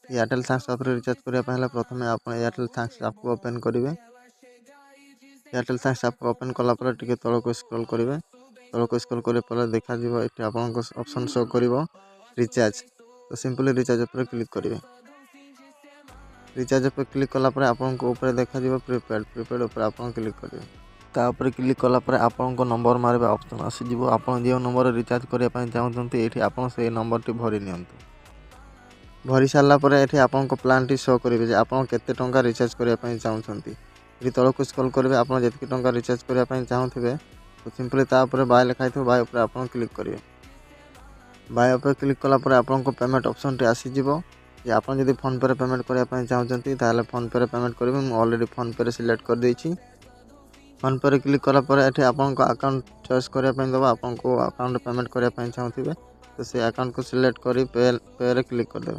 Airtel thanks आप recharge करने प्रथम आप एयरटेल थैंक्स आप को ओपन करेंगे। एयरटेल थैंक्स आप ओपन कलापर टे तल को स्क्रॉल करेंगे। तल को स्क्रॉल कर देखा ये आपको ऑप्शन शो कर रिचार्ज। तो सिंपली रिचार्ज पर क्लिक करेंगे। रिचार्ज पर क्लिक कलापर आपको ऊपर देखा प्रीपेड ऊपर आप क्लिक करेंगे। तापर क्लिक कलापर आपको नंबर मारे ऑप्शन आसीज आप जो नंबर रिचार्ज करने चाहते ये आप नंबर टी भरी नि भरी सारापर ये आपको प्लान टी शो करेंगे आप केते टंका रिचार्ज करने चाहते ये तलक स्क्रॉल करेंगे। आप जितकी टंका रिचार्ज करने चाहते तो सिंपली तापर बाय लिखाई थो बाय ऊपर आप क्लिक करेंगे। बाय ऊपर क्लिक कलापर आपको पेमेंट ऑप्शन टी आसीज जे आप जब फोन पे पेमेंट करने चाहते ताले फोन पे पेमेंट करेंगे। मुझे ऑलरेडी फोन पे सिलेक्ट कर देछि। फोन पे क्लिक कलापर ये आपको अकाउंट चॉइस करने दबा आपको अकाउंट पेमेंट करने चाहते तो से अकाउंट को सिलेक्ट कर पे क्लिक करदे।